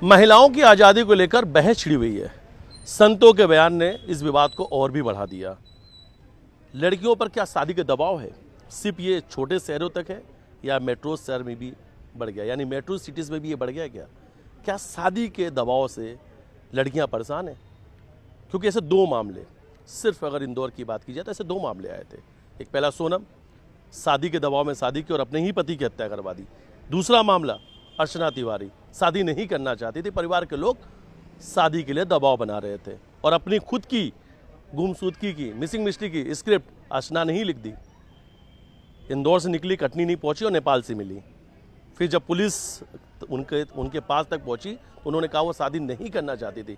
महिलाओं की आज़ादी को लेकर बहस छिड़ी हुई है। संतों के बयान ने इस विवाद को और भी बढ़ा दिया। लड़कियों पर क्या शादी का दबाव है? सिर्फ ये छोटे शहरों तक है या मेट्रो शहर में भी बढ़ गया, यानी मेट्रो सिटीज़ में भी ये बढ़ गया क्या? क्या शादी के दबाव से लड़कियां परेशान हैं? क्योंकि ऐसे दो मामले, सिर्फ अगर इंदौर की बात की जाए तो ऐसे दो मामले आए थे। एक पहला सोनम, शादी के दबाव में शादी की और अपने ही पति की हत्या करवा दी। दूसरा मामला अर्चना तिवारी, शादी नहीं करना चाहती थी, परिवार के लोग शादी के लिए दबाव बना रहे थे और अपनी खुद की गुमशुदगी की, मिसिंग मिस्ट्री की स्क्रिप्ट अर्चना ने ही लिख दी। इंदौर से निकली, कटनी नहीं पहुंची और नेपाल से मिली। फिर जब पुलिस उनके पास तक पहुंची तो उन्होंने कहा वो शादी नहीं करना चाहती थी,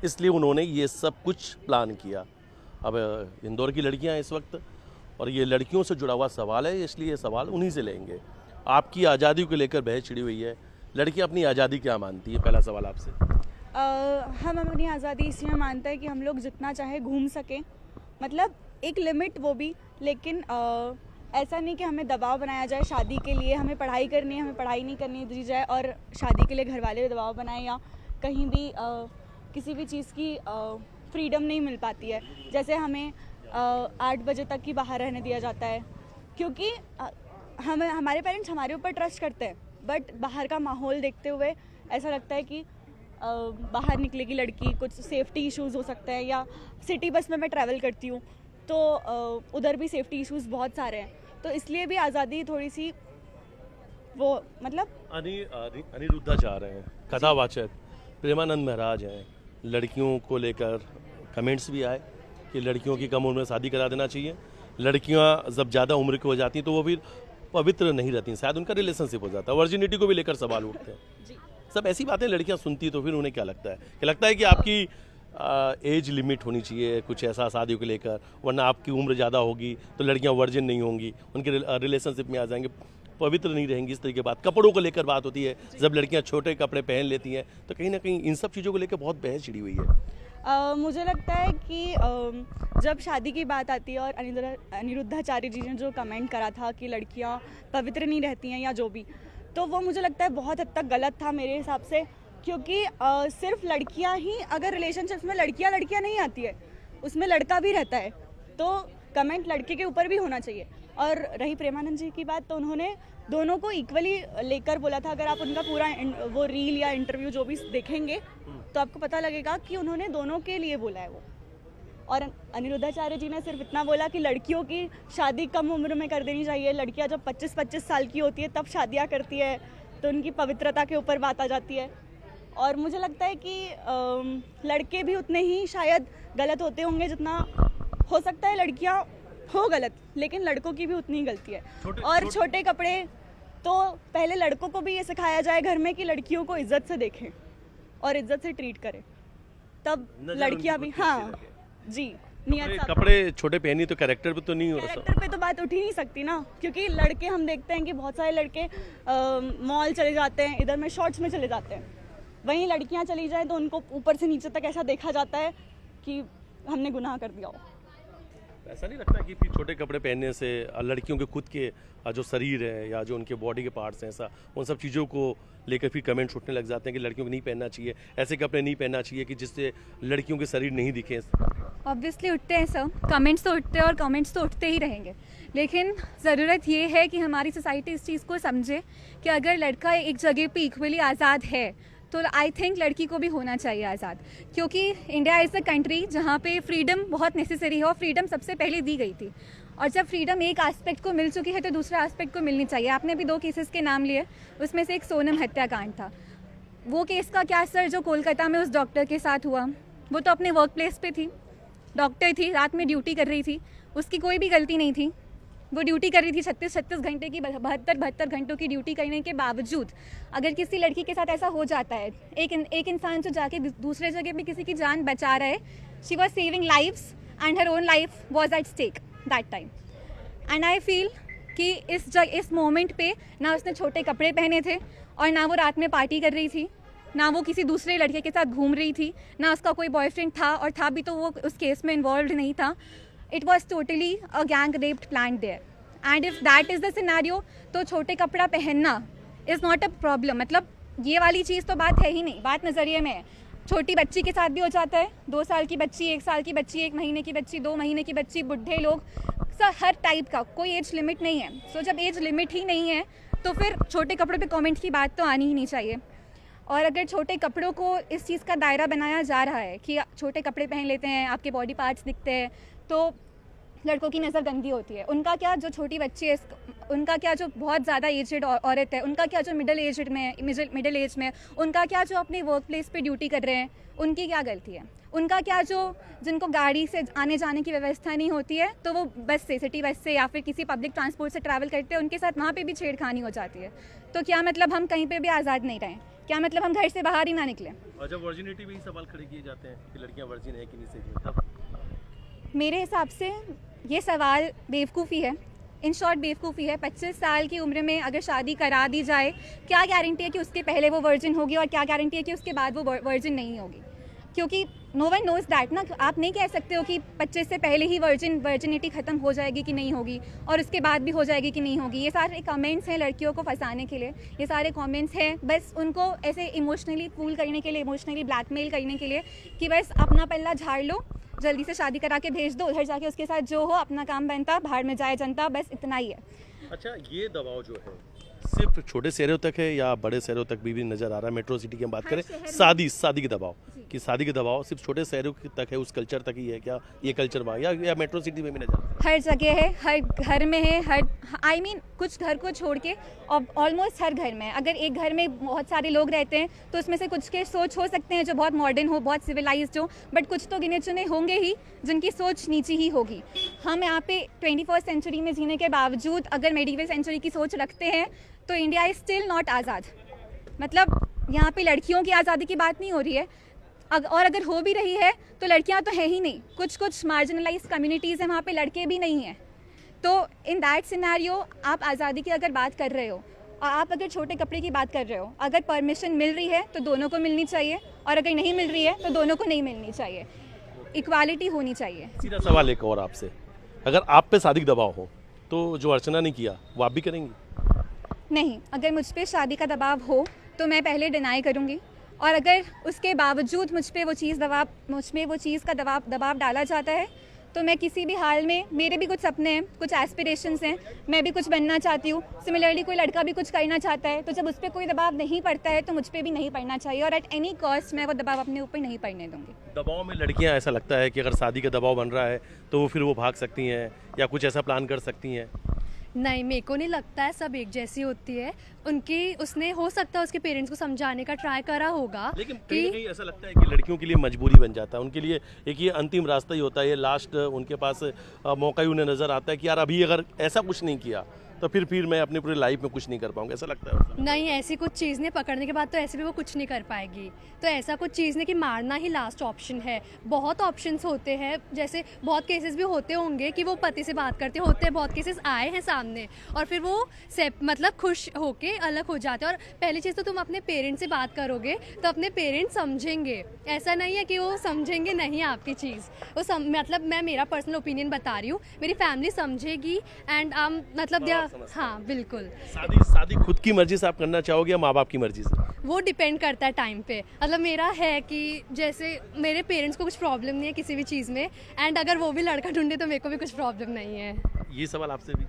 इसलिए उन्होंने ये सब कुछ प्लान किया। अब इंदौर की लड़कियां इस वक्त, और ये लड़कियों से जुड़ा हुआ सवाल है, इसलिए ये सवाल उन्हीं से लेंगे। आपकी आज़ादी को लेकर बहस छिड़ी हुई है, लड़कियां अपनी आज़ादी क्या मानती है? पहला सवाल आपसे। हम अपनी आज़ादी इसलिए मानते हैं कि हम लोग जितना चाहे घूम सकें, मतलब एक लिमिट वो भी, लेकिन ऐसा नहीं कि हमें दबाव बनाया जाए शादी के लिए। हमें पढ़ाई करनी है, हमें पढ़ाई नहीं करनी दी जाए और शादी के लिए घर वाले दबाव बनाएं, या कहीं भी किसी भी चीज़ की फ्रीडम नहीं मिल पाती है। जैसे हमें 8 बजे तक ही बाहर रहने दिया जाता है, क्योंकि हमारे पेरेंट्स हमारे ऊपर ट्रस्ट करते हैं, बट बाहर का माहौल देखते हुए ऐसा लगता है कि बाहर निकलेगी लड़की, कुछ सेफ्टी इश्यूज़ हो सकते हैं। या सिटी बस में मैं ट्रैवल करती हूँ तो उधर भी सेफ्टी इश्यूज़ बहुत सारे हैं, तो इसलिए भी आज़ादी थोड़ी सी वो, मतलब अनिरुद्धाचार्य हैं, कथावाचक प्रेमानंद महाराज हैं, लड़कियों को लेकर कमेंट्स भी आए कि लड़कियों की कम उम्र में शादी करा देना चाहिए। लड़कियां जब ज़्यादा उम्र की हो जाती हैं तो वो भी पवित्र नहीं रहती, शायद उनका रिलेशनशिप हो जाता है। वर्जिनिटी को भी लेकर सवाल उठते हैं। सब ऐसी बातें लड़कियां सुनती तो फिर उन्हें क्या लगता है? लगता है कि आपकी एज लिमिट होनी चाहिए कुछ ऐसा शादियों को लेकर, वरना आपकी उम्र ज़्यादा होगी तो लड़कियां वर्जिन नहीं होंगी, उनके रिलेशनशिप में आ जाएंगे, पवित्र नहीं रहेंगी। इस तरह की बात कपड़ों को लेकर बात होती है, जब लड़कियां छोटे कपड़े पहन लेती हैं तो कहीं ना कहीं इन सब चीज़ों को लेकर बहुत बहस छिड़ी हुई है। मुझे लगता है कि जब शादी की बात आती है और अनिरुद्धाचार्य जी ने जो कमेंट करा था कि लड़कियां पवित्र नहीं रहती हैं या जो भी, तो वो मुझे लगता है बहुत हद तक गलत था मेरे हिसाब से, क्योंकि सिर्फ लड़कियां ही, अगर रिलेशनशिप्स में लड़कियां नहीं आती है, उसमें लड़का भी रहता है, तो कमेंट लड़के के ऊपर भी होना चाहिए। और रही प्रेमानंद जी की बात, तो उन्होंने दोनों को इक्वली लेकर बोला था। अगर आप उनका पूरा वो रील या इंटरव्यू जो भी देखेंगे तो आपको पता लगेगा कि उन्होंने दोनों के लिए बोला है वो। और अनिरुद्धाचार्य जी ने सिर्फ इतना बोला कि लड़कियों की शादी कम उम्र में कर देनी चाहिए। लड़कियां जब 25-25 साल की होती है तब शादियां करती है, तो उनकी पवित्रता के ऊपर बात आ जाती है। और मुझे लगता है कि लड़के भी उतने ही शायद गलत होते होंगे जितना हो सकता है लड़कियां हो गलत, लेकिन लड़कों की भी उतनी ही गलती है। छोटे कपड़े, तो पहले लड़कों को भी ये सिखाया जाए घर में कि लड़कियों को इज्जत से देखें और इज्जत से ट्रीट करें, तब लड़कियां भी, हाँ जी, कपड़े छोटे पहनी तो कैरेक्टर पे तो नहीं हो रहा, कैरेक्टर पे तो बात उठ ही नहीं सकती ना, क्योंकि लड़के, हम देखते हैं कि बहुत सारे लड़के मॉल चले जाते हैं, इधर में शॉर्ट्स में चले जाते हैं, वहीं लड़कियां चली जाएं तो उनको ऊपर से नीचे तक ऐसा देखा जाता है कि हमने गुनाह कर दिया हो। ऐसा नहीं लगता कि फिर छोटे कपड़े पहनने से लड़कियों के खुद के जो शरीर है या जो उनके बॉडी के पार्ट्स हैं, ऐसा उन सब चीज़ों को लेकर फिर कमेंट्स उठने लग जाते हैं कि लड़कियों को नहीं पहनना चाहिए, ऐसे कपड़े नहीं पहनना चाहिए कि जिससे लड़कियों के शरीर नहीं दिखे? ऑब्वियसली उठते हैं सब, कमेंट्स तो उठते हैं और कमेंट्स तो उठते ही रहेंगे, लेकिन ज़रूरत ये है कि हमारी सोसाइटी इस चीज़ को समझे कि अगर लड़का एक जगह पे इक्वली आज़ाद है तो आई थिंक लड़की को भी होना चाहिए आज़ाद, क्योंकि इंडिया इज़ अ कंट्री जहाँ पे फ्रीडम बहुत नेसेसरी है और फ्रीडम सबसे पहले दी गई थी। और जब फ्रीडम एक एस्पेक्ट को मिल चुकी है तो दूसरे एस्पेक्ट को मिलनी चाहिए। आपने भी 2 केसेस के नाम लिए, उसमें से एक सोनम हत्याकांड था। वो केस का क्या असर जो कोलकाता में उस डॉक्टर के साथ हुआ, वो तो अपने वर्क प्लेस पे थी, डॉक्टर थी, रात में ड्यूटी कर रही थी, उसकी कोई भी गलती नहीं थी। वो ड्यूटी कर रही थी 36 घंटे की, 72 घंटों की ड्यूटी करने के बावजूद अगर किसी लड़की के साथ ऐसा हो जाता है, एक इंसान जो जाके दूसरे जगह पे किसी की जान बचा रहा है, she was saving lives and her own life was at stake that time. And I feel कि इस मोमेंट पे ना उसने छोटे कपड़े पहने थे और ना वो रात में पार्टी कर रही थी, ना वो किसी दूसरे लड़के के साथ घूम रही थी, ना उसका कोई बॉयफ्रेंड था, और था भी तो वो उस केस में इन्वॉल्व नहीं था। It was totally a gang raped planned there. And if that is the scenario, तो छोटे कपड़ा पहनना is not a problem. मतलब ये वाली चीज़ तो बात है ही नहीं, बात नज़रिए में है। छोटी बच्ची के साथ भी हो जाता है, 2 साल की बच्ची, 1 साल की बच्ची, 1 महीने की बच्ची, 2 महीने की बच्ची, बुढ़े लोग, सब हर टाइप का, कोई एज लिमिट नहीं है। सो जब एज लिमिट ही नहीं है तो फिर छोटे कपड़ों पे कमेंट की बात तो आनी ही नहीं चाहिए। और अगर छोटे कपड़ों को इस चीज़ का दायरा बनाया जा रहा है कि छोटे कपड़े पहन लेते हैं, आपके बॉडी पार्ट्स दिखते हैं, तो लड़कों की नज़र गंदी होती है। उनका क्या जो छोटी बच्ची है, उनका क्या जो बहुत ज़्यादा एजड औरत है, उनका क्या जो मिडिल एज में, उनका क्या जो अपने वर्क प्लेस पे ड्यूटी कर रहे हैं, उनकी क्या गलती है? उनका क्या जो जिनको गाड़ी से आने जाने की व्यवस्था नहीं होती है, तो वो बस से, सिटी बस से या फिर किसी पब्लिक ट्रांसपोर्ट से ट्रैवल करते हैं, उनके साथ वहाँ पे भी छेड़खानी हो जाती है। तो क्या मतलब हम कहीं पे भी आज़ाद नहीं रहें? क्या मतलब हम घर से बाहर ही ना निकलें? और जब वर्जिनिटी भी सवाल खड़े किए जाते हैं कि लड़कियां वर्जिन है कि नहीं सही में, तब मेरे हिसाब से ये सवाल बेवकूफ़ी है, इन शॉर्ट बेवकूफ़ी है। 25 साल की उम्र में अगर शादी करा दी जाए, क्या गारंटी है कि उसके पहले वो वर्जिन होगी और क्या गारंटी है कि उसके बाद वो वर्जिन नहीं होगी? क्योंकि नो वन नोज़ दैट ना। आप नहीं कह सकते हो कि 25 से पहले ही वर्जिनिटी ख़त्म हो जाएगी कि नहीं होगी और उसके बाद भी हो जाएगी कि नहीं होगी। ये सारे कमेंट्स हैं लड़कियों को फंसाने के लिए, ये सारे कमेंट्स हैं बस उनको ऐसे इमोशनली फूल करने के लिए, इमोशनली ब्लैकमेल करने के लिए कि बस अपना पल्ला झाड़ लो, जल्दी से शादी करा के भेज दो, उधर जाके उसके साथ जो हो अपना काम बनता, बाहर में जाए जनता, बस इतना ही है। अच्छा, ये दबाव जो है सिर्फ छोटे शहरों तक है या बड़े शहरों तक भी नजर आ रहा है? मेट्रो सिटी की हम बात करें, शादी के दबाव कि शादी के दबाव सिर्फ छोटे शहरों तक है, उस कल्चर तक ही है क्या ये कल्चर वहाँ, या मेट्रो सिटी में भी नजर आ रहा है? हर जगह है, हर घर में है, हर कुछ घर को छोड़ के ऑलमोस्ट हर घर में है। अगर एक घर में बहुत सारे लोग रहते हैं तो उसमें से कुछ के सोच हो सकते हैं जो बहुत मॉडर्न हो, बहुत सिविलाइज्ड हो, बट कुछ तो गिने चुने होंगे ही जिनकी सोच नीची ही होगी। हम यहाँ पे 21st सेंचुरी में जीने के बावजूद अगर मेडिवल सेंचुरी की सोच रखते हैं तो इंडिया इज़ स्टिल नॉट आज़ाद। मतलब यहाँ पे लड़कियों की आज़ादी की बात नहीं हो रही है, और अगर हो भी रही है तो लड़कियाँ तो है ही नहीं। कुछ मार्जिनलाइज कम्युनिटीज़ हैं, वहाँ पे लड़के भी नहीं हैं। तो इन दैट सिनेरियो आप आज़ादी की अगर बात कर रहे हो और आप अगर छोटे कपड़े की बात कर रहे हो, अगर परमिशन मिल रही है तो दोनों को मिलनी चाहिए, और अगर नहीं मिल रही है तो दोनों को नहीं मिलनी चाहिए। इक्वालिटी होनी चाहिए। सीधा सवाल एक और आपसे, अगर आप पे शादी का दबाव हो तो जो अर्चना ने किया वो आप भी करेंगी? नहीं, अगर मुझ पे शादी का दबाव हो तो मैं पहले डिनाई करूँगी, और अगर उसके बावजूद मुझ पे वो चीज़ का दबाव डाला जाता है तो मैं किसी भी हाल में, मेरे भी कुछ सपने हैं, कुछ एस्पिरेशंस हैं, मैं भी कुछ बनना चाहती हूँ, सिमिलरली कोई लड़का भी कुछ करना चाहता है, तो जब उस पर कोई दबाव नहीं पड़ता है तो मुझ पर भी नहीं पड़ना चाहिए, और एट एनी कॉस्ट मैं वो दबाव अपने ऊपर नहीं पड़ने दूँगी। दबाव में लड़कियां, ऐसा लगता है कि अगर शादी का दबाव बन रहा है तो फिर वो भाग सकती हैं या कुछ ऐसा प्लान कर सकती हैं? नहीं, मेरे को नहीं लगता है, सब एक जैसी होती है। उसने हो सकता है उसके पेरेंट्स को समझाने का ट्राई करा होगा, लेकिन कहीं ना कहीं ऐसा लगता है कि लड़कियों के लिए मजबूरी बन जाता है, उनके लिए एक ये अंतिम रास्ता ही होता है, ये लास्ट उनके पास मौका ही उन्हें नजर आता है कि यार अभी अगर ऐसा कुछ नहीं किया तो फिर मैं अपनी पूरी लाइफ में कुछ नहीं कर पाऊंगा, ऐसा लगता है? नहीं, ऐसी कुछ चीज़ ने पकड़ने के बाद तो ऐसे भी वो कुछ नहीं कर पाएगी। तो ऐसा कुछ चीज़ ने कि मारना ही लास्ट ऑप्शन है। बहुत ऑप्शंस होते हैं, जैसे बहुत केसेस भी होते होंगे कि वो पति से बात करते होते हैं, बहुत केसेस आए हैं सामने, और फिर वो मतलब खुश होके अलग हो जाते हैं। और पहली चीज़ तो तुम अपने पेरेंट्स से बात करोगे तो अपने पेरेंट्स समझेंगे, ऐसा नहीं है कि वो समझेंगे नहीं आपकी चीज़, वो मतलब मैं मेरा पर्सनल ओपिनियन बता रही हूँ, मेरी फैमिली समझेगी एंड मतलब हाँ बिल्कुल। शादी खुद की मर्जी से आप करना चाहोगे या माँ बाप की मर्जी से? वो डिपेंड करता है टाइम पे। मतलब मेरा है कि जैसे मेरे पेरेंट्स को कुछ प्रॉब्लम नहीं है किसी भी चीज़ में, एंड अगर वो भी लड़का ढूंढे तो मेरे को भी कुछ प्रॉब्लम नहीं है। ये सवाल आपसे भी,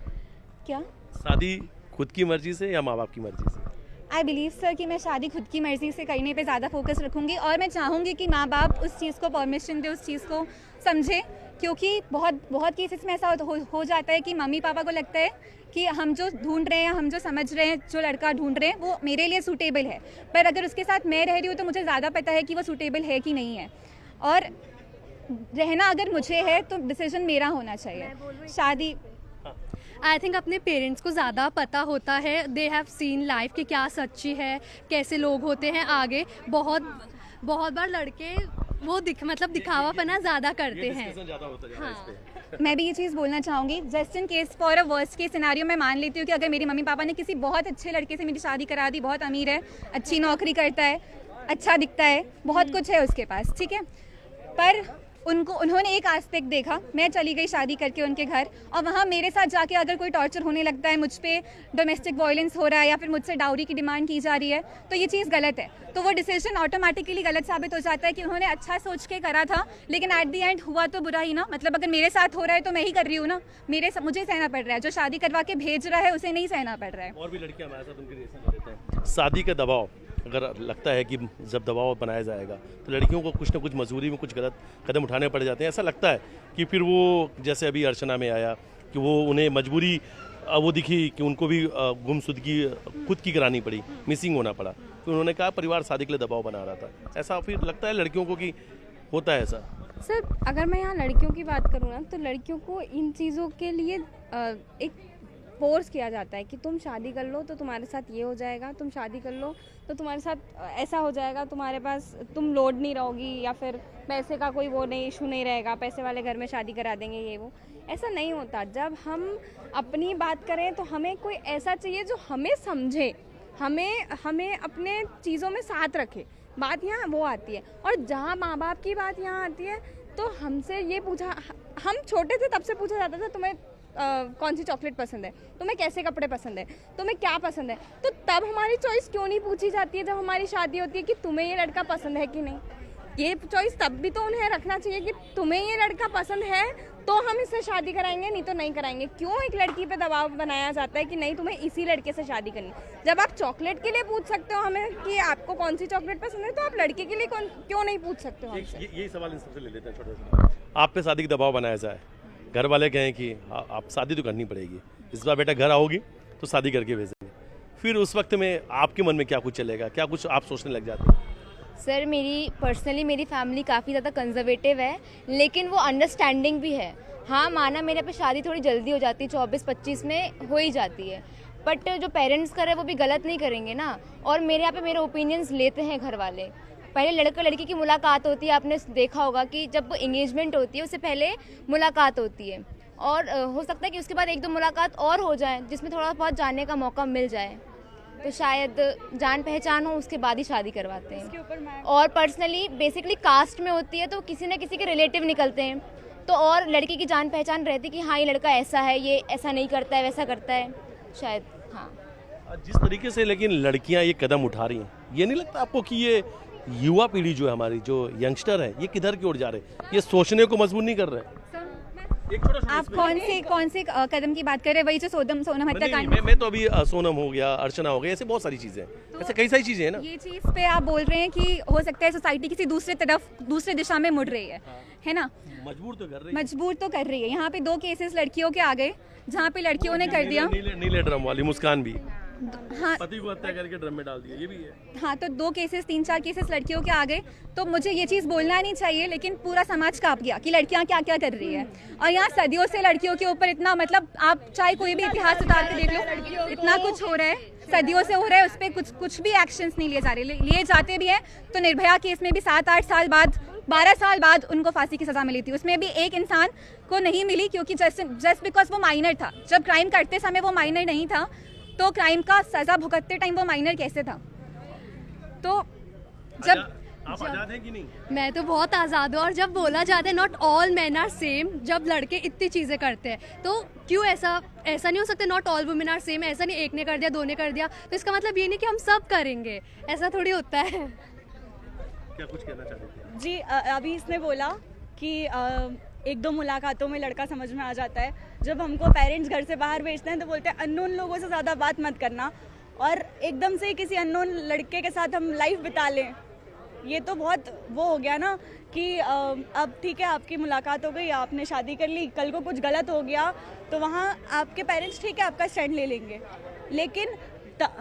क्या शादी खुद की मर्जी से या माँ बाप की मर्जी से? आई बिलीव सर कि मैं शादी खुद की मर्ज़ी से करने पे ज़्यादा फोकस रखूँगी, और मैं चाहूँगी कि माँ बाप उस चीज़ को परमिशन दे, उस चीज़ को समझे, क्योंकि बहुत केसेस में ऐसा हो जाता है कि मम्मी पापा को लगता है कि हम जो ढूंढ रहे हैं, हम जो समझ रहे हैं, जो लड़का ढूंढ रहे हैं वो मेरे लिए सूटेबल है, पर अगर उसके साथ मैं रह रही हूँ तो मुझे ज़्यादा पता है कि वो सूटेबल है कि नहीं है, और रहना अगर मुझे है तो डिसीजन मेरा होना चाहिए। शादी आई थिंक अपने पेरेंट्स को ज़्यादा पता होता है, दे हैव सीन लाइफ कि क्या सच्ची है, कैसे लोग होते हैं आगे। बहुत बार लड़के वो दिखावापना ज़्यादा करते हैं। हाँ। मैं भी ये चीज़ बोलना चाहूँगी, just in case for a worst case scenario मैं मान लेती हूँ कि अगर मेरी मम्मी पापा ने किसी बहुत अच्छे लड़के से मेरी शादी करा दी, बहुत अमीर है, अच्छी नौकरी करता है, अच्छा दिखता है, बहुत कुछ है उसके पास, ठीक है, पर उन्होंने एक एस्पेक्ट देखा, मैं चली गई शादी करके उनके घर, और वहाँ मेरे साथ जाके अगर कोई टॉर्चर होने लगता है, मुझ पे डोमेस्टिक वायलेंस हो रहा है या फिर मुझसे डाउरी की डिमांड की जा रही है, तो ये चीज़ गलत है। तो वो डिसीजन ऑटोमेटिकली गलत साबित हो जाता है कि उन्होंने अच्छा सोच के करा था, लेकिन एट दी एंड हुआ तो बुरा ही ना। मतलब अगर मेरे साथ हो रहा है तो मैं ही कर रही हूँ ना, मुझे सहना पड़ रहा है, जो शादी करवा के भेज रहा है उसे नहीं सहना पड़ रहा है। और भी लड़कियां हमारे साथ उनके रिएक्शन देते हैं। शादी का दबाव अगर लगता है कि जब दबाव बनाया जाएगा तो लड़कियों को कुछ ना कुछ मजबूरी में कुछ गलत कदम उठाने पड़ जाते हैं। ऐसा लगता है कि फिर वो जैसे अभी अर्चना में आया कि वो उन्हें मजबूरी वो दिखी कि उनको भी गुमशुदगी खुद की करानी पड़ी, मिसिंग होना पड़ा, तो उन्होंने कहा परिवार शादी के लिए दबाव बना रहा था। ऐसा फिर लगता है लड़कियों को कि होता है ऐसा? सर अगर मैं यहाँ लड़कियों की बात करूँ ना, तो लड़कियों को इन चीज़ों के लिए एक फोर्स किया जाता है कि तुम शादी कर लो तो तुम्हारे साथ ये हो जाएगा, तुम शादी कर लो तो तुम्हारे साथ ऐसा हो जाएगा, तुम्हारे पास तुम लोड नहीं रहोगी, या फिर पैसे का कोई वो नहीं इशू नहीं रहेगा, पैसे वाले घर में शादी करा देंगे, ये वो। ऐसा नहीं होता। जब हम अपनी बात करें तो हमें कोई ऐसा चाहिए जो हमें समझे, हमें अपने चीज़ों में साथ रखे। बात यहाँ वो आती है। और जहाँ माँ बाप की बात यहाँ आती है तो हमसे ये पूछा, हम छोटे थे तब से पूछा जाता था तुम्हें कौन सी चॉकलेट पसंद है, तुम्हें कैसे कपड़े पसंद है, तुम्हें क्या पसंद है। तो तब हमारी चॉइस क्यों नहीं पूछी जाती है जब हमारी शादी होती है कि तुम्हें ये लड़का पसंद है कि नहीं। ये चॉइस तब भी तो उन्हें रखना चाहिए कि तुम्हें ये लड़का पसंद है तो हम इससे शादी कराएंगे, नहीं तो नहीं कराएंगे। क्यों एक लड़की पे दबाव बनाया जाता है कि नहीं तुम्हें इसी लड़के से शादी करनी। जब आप चॉकलेट के लिए पूछ सकते हो हमें कि आपको कौन सी चॉकलेट पसंद है, तो आप लड़के के लिए क्यों नहीं पूछ सकते हो हमसे। यही सवाल इन सबसे ले लेते हैं छोटे छोटे। आप पे शादी का दबाव बनाया जाए, घर वाले कहें कि आप शादी तो करनी पड़ेगी, इस बार बेटा घर आओगी तो शादी करके भेजेंगे, फिर उस वक्त में आपके मन में क्या कुछ चलेगा, क्या कुछ आप सोचने लग जाते हैं? सर मेरी फैमिली काफ़ी ज़्यादा कंजर्वेटिव है, लेकिन वो अंडरस्टैंडिंग भी है। हाँ माना मेरे पे शादी थोड़ी जल्दी हो जाती है, 24-25 में हो ही जाती है, बट जो पेरेंट्स कर रहे हैं वो भी गलत नहीं करेंगे ना। और मेरे यहाँ पे मेरे ओपिनियंस लेते हैं घर वाले। पहले लड़का लड़की की मुलाकात होती है, आपने देखा होगा कि जब एंगेजमेंट होती है उससे पहले मुलाकात होती है, और हो सकता है कि उसके बाद 1-2 मुलाकात और हो जाए जिसमें थोड़ा बहुत जानने का मौका मिल जाए, तो शायद जान पहचान हो, उसके बाद ही शादी करवाते हैं। और पर्सनली बेसिकली कास्ट में होती है तो किसी न किसी के रिलेटिव निकलते हैं, तो और लड़की की जान पहचान रहती कि हाँ ये लड़का ऐसा है, ये ऐसा नहीं करता है, वैसा करता है शायद। हाँ जिस तरीके से लेकिन लड़कियां ये कदम उठा रही हैं, ये नहीं लगता आपको कि ये युवा पीढ़ी जो है हमारी, जो यंगस्टर है, ये किधर की ओर जा रहे हैं? ये सोचने को मजबूर नहीं कर रहे? आप कौन से कदम की बात कर रहे हैं? वही जो सोनम हत्याकांड। मैं तो अभी सोनम हो गया, अर्चना हो गया, ऐसे बहुत सारी चीजें, ऐसे कई सारी चीजें हैं ना। ये चीज़ पे आप बोल रहे हैं कि हो सकता है सोसाइटी किसी दूसरे दिशा में मुड़ रही है ना। मजबूर तो कर रही है। यहाँ पे 2 केसेस लड़कियों के आ गए जहाँ पे लड़कियों ने कर दिया। नीले ड्रम वाली मुस्कान भी, हाँ पति को हत्या करके ड्रम में डाल दिया, ये भी है। हाँ, तो 2 केसेस 3-4 केसेस लड़कियों के आ गए। तो मुझे ये चीज़ बोलना नहीं चाहिए, लेकिन पूरा समाज काँप गया कि लड़कियाँ क्या क्या कर रही है। और यहाँ सदियों से लड़कियों के ऊपर इतना, मतलब आप चाहे कोई भी इतिहास उतार के देख लो, इतना कुछ हो रहा है, सदियों से हो रहा है, उस पर कुछ भी एक्शंस नहीं लिए जा रहे। लिए जाते भी हैं तो निर्भया केस में भी 7-8 साल बाद, 12 साल बाद उनको फांसी की सज़ा मिली थी। उसमें भी एक इंसान को नहीं मिली क्योंकि जस्ट बिकॉज वो माइनर था। जब क्राइम करते समय वो माइनर नहीं था, तो क्राइम का सज़ा भुगतते टाइम वो माइनर कैसे था? तो जब आप आजाद हैं कि नहीं? मैं तो बहुत आज़ाद हूँ। और जब बोला जाता है not all man are same, जब लड़के इतनी चीज़ें करते हैं तो क्यों ऐसा नहीं हो सकता? Not all women are same, ऐसा नहीं एक ने कर दिया 2 ने कर दिया तो इसका मतलब ये नहीं कि हम सब करेंगे, ऐसा थोड़ी होता है। क्या कुछ कहना चाहते हैं? जी अभी इसने बोला कि 1-2 मुलाकातों में लड़का समझ में आ जाता है। जब हमको पेरेंट्स घर से बाहर भेजते हैं तो बोलते हैं अननोन लोगों से ज़्यादा बात मत करना, और एकदम से किसी अननोन लड़के के साथ हम लाइफ बिता लें, ये तो बहुत वो हो गया ना कि अब ठीक है आपकी मुलाकात हो गई, आपने शादी कर ली, कल को कुछ गलत हो गया तो वहाँ आपके पेरेंट्स ठीक है आपका स्टैंड ले लेंगे, लेकिन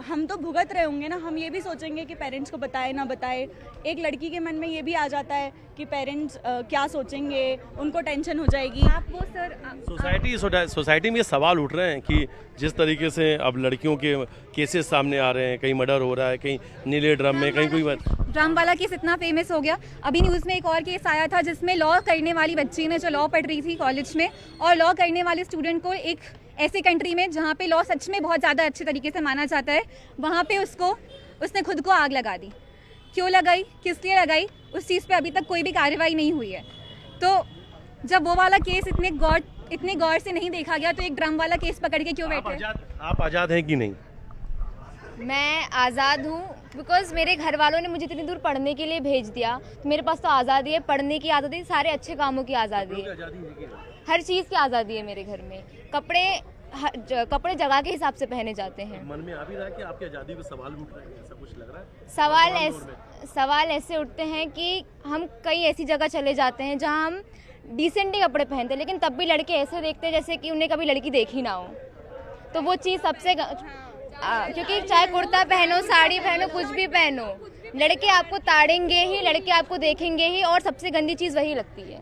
हम तो भुगत रहे होंगे ना। हम ये भी सोचेंगे कि पेरेंट्स को बताए ना बताए। एक लड़की के मन में ये भी आ जाता है कि पेरेंट्स क्या सोचेंगे, उनको टेंशन हो जाएगी। आप वो सर सोसाइटी में ये सवाल उठ रहे हैं कि जिस तरीके से अब लड़कियों के केसेस सामने आ रहे हैं, कहीं मर्डर हो रहा है, कहीं नीले ड्रम में, कहीं कोई ड्रम वाला केस इतना फेमस हो गया। अभी न्यूज़ में एक और केस आया था जिसमें लॉ करने वाली बच्ची ने, जो लॉ पढ़ रही थी कॉलेज में, और लॉ करने वाले स्टूडेंट को एक ऐसे कंट्री में जहाँ पे लॉ सच में बहुत ज़्यादा अच्छे तरीके से माना जाता है, वहाँ पे उसने खुद को आग लगा दी। क्यों लगाई, किस लिए लगाई, उस चीज़ पे अभी तक कोई भी कार्रवाई नहीं हुई है। तो जब वो वाला केस इतने गौर से नहीं देखा गया तो एक ड्रम वाला केस पकड़ के क्यों बैठे? आप आज़ाद हैं कि नहीं? मैं आज़ाद हूँ बिकॉज मेरे घर वालों ने मुझे इतनी दूर पढ़ने के लिए भेज दिया, तो मेरे पास तो आज़ादी है, पढ़ने की आज़ादी, सारे अच्छे कामों की आज़ादी है, हर चीज़ की आज़ादी है मेरे घर में। कपड़े जगह के हिसाब से पहने जाते हैं। मन में आ भी रहा है कि आपकी आज़ादी पे सवाल उठ रहे हैं, ऐसा कुछ लग रहा है? सवाल ऐसे उठते हैं कि हम कई ऐसी जगह चले जाते हैं जहाँ हम डिसेंट ही कपड़े पहनते हैं, लेकिन तब भी लड़के ऐसे देखते हैं जैसे कि उन्हें कभी लड़की देखी ना हो। तो वो चीज़ सबसे क्योंकि चाहे कुर्ता पहनो, साड़ी पहनो, कुछ भी पहनो, लड़के आपको ताड़ेंगे ही, लड़के आपको देखेंगे ही, और सबसे गंदी चीज़ वही लगती है।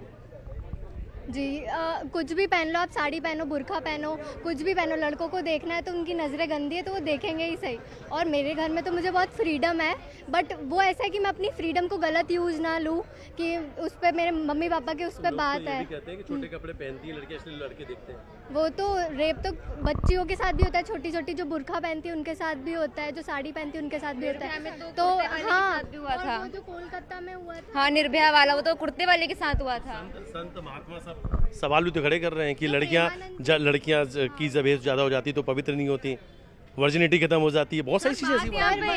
जी कुछ भी पहन लो, आप साड़ी पहनो, बुर्का पहनो, कुछ भी पहनो, लड़कों को देखना है तो उनकी नज़रें गंदी है तो वो देखेंगे ही सही। और मेरे घर में तो मुझे बहुत फ्रीडम है, बट वो ऐसा है कि मैं अपनी फ्रीडम को गलत यूज़ ना लूँ कि उस पर मेरे मम्मी पापा के उस पर बात है। कहते हैं कि छोटे कपड़े पहनती है लड़के इसलिए लड़के देखते हैं। वो तो रेप तो बच्चियों के साथ भी होता है, छोटी छोटी जो बुर्का पहनती है उनके साथ भी होता है, जो साड़ी पहनती है उनके साथ भी होता है। तो हाँ, हुआ था वो जो कोलकाता में हुआ था, हाँ, निर्भया वाला, वो तो कुर्ते वाले के साथ हुआ था। संत महात्मा सब सवाल भी तो खड़े कर रहे हैं कि लड़कियां की जब एज ज़्यादा हो जाती तो पवित्र नहीं होती, वर्जिनिटी खत्म हो जाती है, बहुत सारी चीजें ऐसी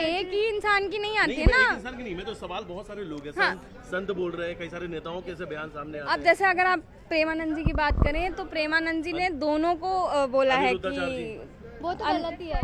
एक ही इंसान की नहीं आती नहीं, है ना। एक इंसान की नहीं, मैं तो सवाल बहुत सारे लोग हैं, संत बोल रहे हैं, कई सारे नेताओं के ऐसे बयान सामने आते अब हैं। जैसे अगर आप प्रेमानंद जी की बात करें तो प्रेमानंद जी ने दोनों को बोला है कि वो तो गलत ही है।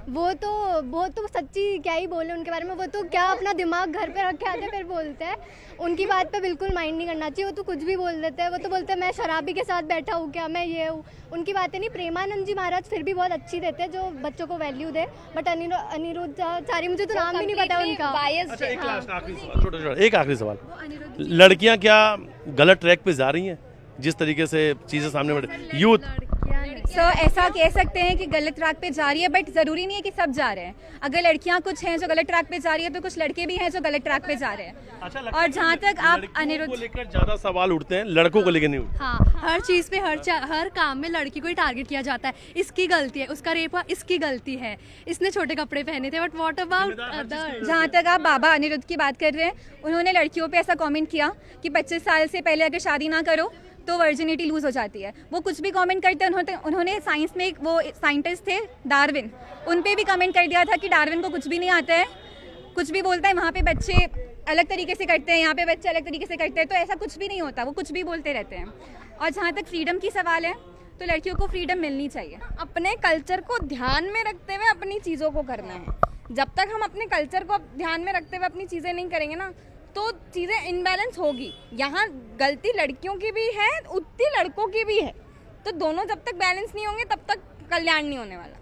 वो तो सच्ची क्या ही बोले उनके बारे में, वो तो क्या अपना दिमाग घर पे रख के आते फिर बोलते हैं। उनकी बात पे बिल्कुल माइंड नहीं करना चाहिए, वो तो कुछ भी बोल देते हैं। वो तो बोलते हैं मैं शराबी के साथ बैठा हूँ क्या, मैं ये हूँ, उनकी बातें नहीं। प्रेमानंद जी महाराज फिर भी बहुत अच्छी देते हैं, जो बच्चों को वैल्यू दे, बट अनिरुद्धाचार्य मुझे तो नाम भी नहीं पता उनका। अच्छा, एक आखिरी सवाल, छोटा एक आखिरी सवाल, लड़कियां क्या गलत ट्रैक पे जा रही हैं जिस तरीके से चीजें सामने बढ़ यूथ? ऐसा कह सकते हैं कि गलत ट्रैक पे जा रही है, बट ज़रूरी नहीं है कि सब जा रहे हैं। अगर लड़कियां कुछ हैं जो गलत ट्रैक पे जा रही है तो कुछ लड़के भी हैं जो गलत ट्रैक पे जा रहे हैं। अच्छा, और जहाँ तक आप अनिरुद्ध को लेकर ज्यादा सवाल उठते हैं, लड़कों को लेकर नहीं उठते। हाँ, हर चीज़ पे हर काम में लड़की को ही टारगेट किया जाता है, इसकी गलती है, उसका रेप हुआ इसकी गलती है, इसने छोटे कपड़े पहने थे, बट व्हाट अबाउट अदर। जहाँ तक आप बाबा अनिरुद्ध की बात कर रहे हैं, उन्होंने लड़कियों पे ऐसा कमेंट किया कि 25 साल से पहले अगर शादी ना करो तो वर्जिनिटी लूज हो जाती है। वो कुछ भी कमेंट करते हैं, उन्होंने साइंस में वो साइंटिस्ट थे डार्विन, उन पे भी कमेंट कर दिया था कि डार्विन को कुछ भी नहीं आता है, कुछ भी बोलता है, वहाँ पे बच्चे अलग तरीके से करते हैं, यहाँ पे बच्चे अलग तरीके से करते हैं। तो ऐसा कुछ भी नहीं होता, वो कुछ भी बोलते रहते हैं। और जहाँ तक फ्रीडम की सवाल है तो लड़कियों को फ्रीडम मिलनी चाहिए। अपने कल्चर को ध्यान में रखते हुए अपनी चीज़ों को करना है। जब तक हम अपने कल्चर को ध्यान में रखते हुए अपनी चीज़ें नहीं करेंगे ना तो चीज़ें इनबैलेंस होगी। यहाँ गलती लड़कियों की भी है, उतनी लड़कों की भी है। तो दोनों जब तक बैलेंस नहीं होंगे तब तक कल्याण नहीं होने वाला।